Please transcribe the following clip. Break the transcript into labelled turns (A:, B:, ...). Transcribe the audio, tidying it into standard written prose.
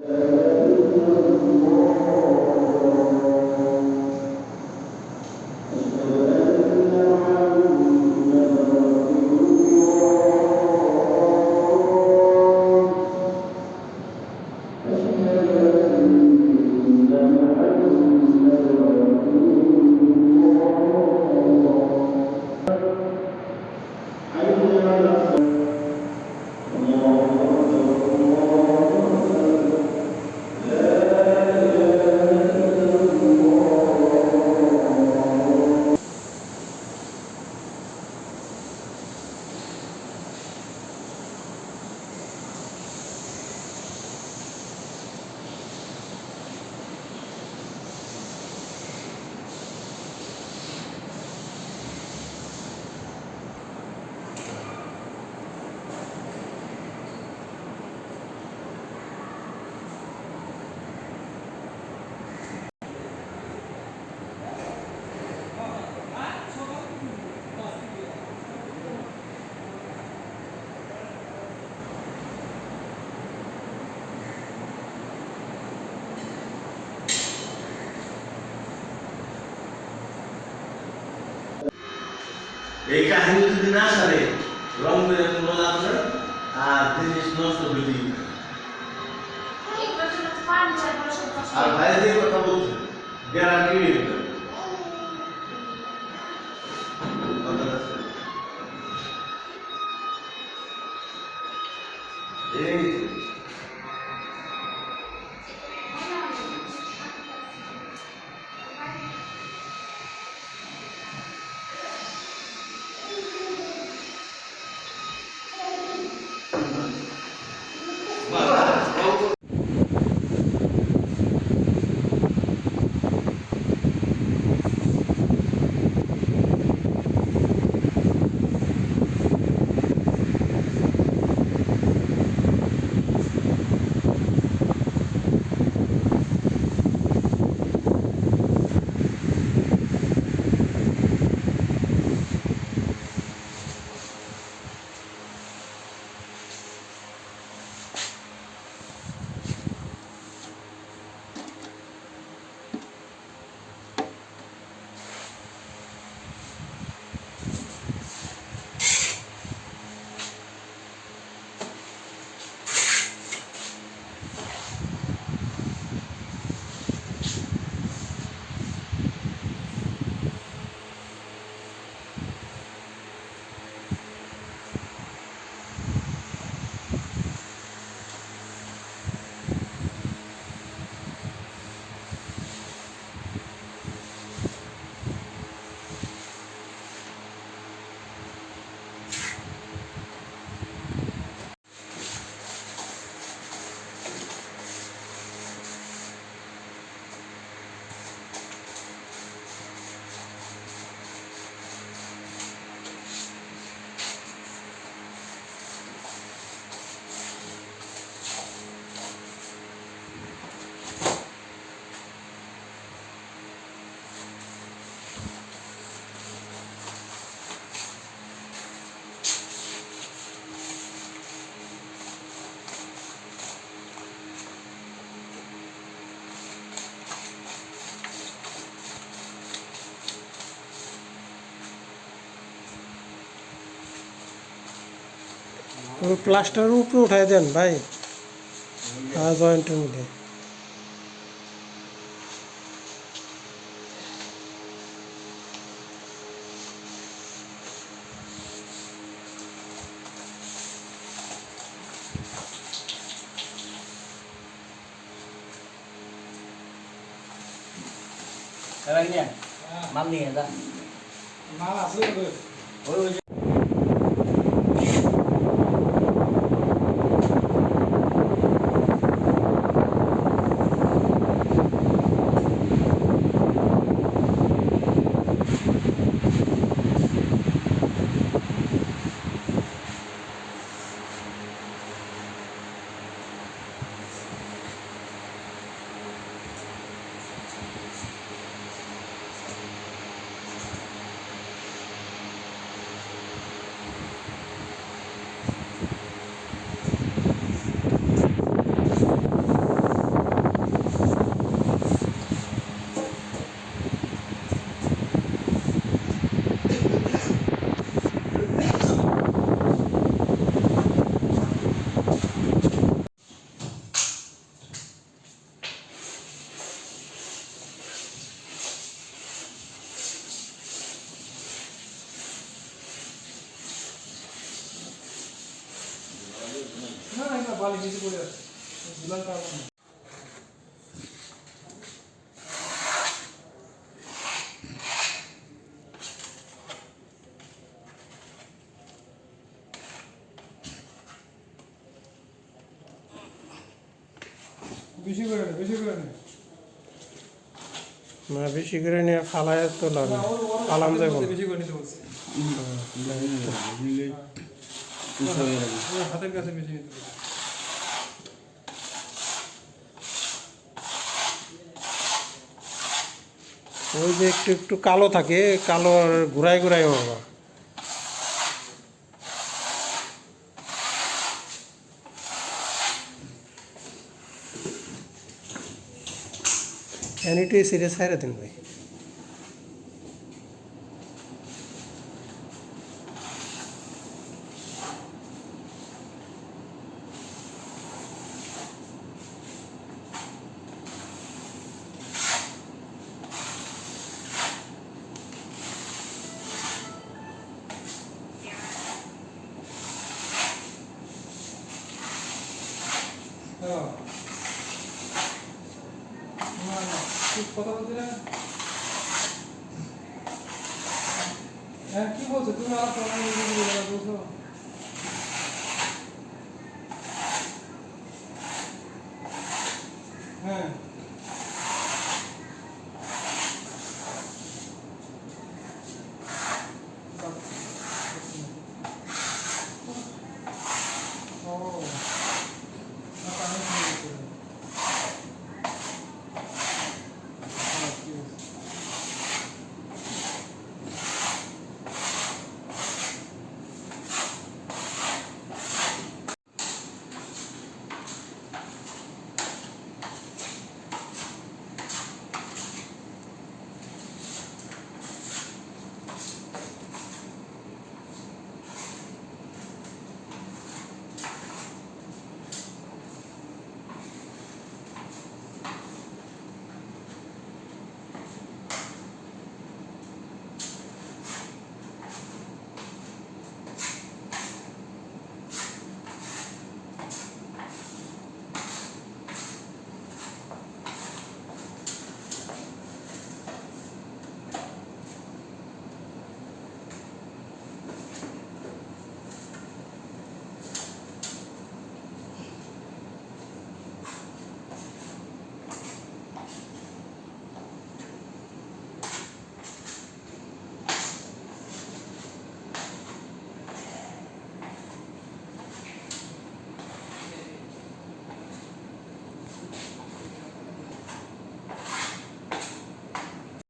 A: এই কাহিনী যদি না সারে রং বেরঙ লাগবে আর জিনিস নষ্ট হয়ে যাবে। আর ভাই যে কথা বলছে গ্যারান্টি এই
B: প্লাস্টারের উপরে উঠাই দেন ভাই, জয়েন্টের মধ্যে।
C: মাল নিয়ে যা,
B: মাল আছে
C: ওই
D: বালি নিচে পড়ে আছে দুলাল পারবো না বেশি করে নে বেশি করে নে
B: না বেশি করে নিয়ে ফালায় তো লাগে ফালাম যাবো না।
D: বেশি করে নিতে বলছি হাতের কাছে বেশি নিতে বলছি
B: ওই যে একটু একটু কালো থাকে কালো ঘুরাই ঘুরাই বাবা এনিটি সিরিয়াস হাইরা দিন ভাই
D: হ্যাঁ না না তুই কথা বলতে না হ্যাঁ কি বলছো তুমি আর কথা বলছো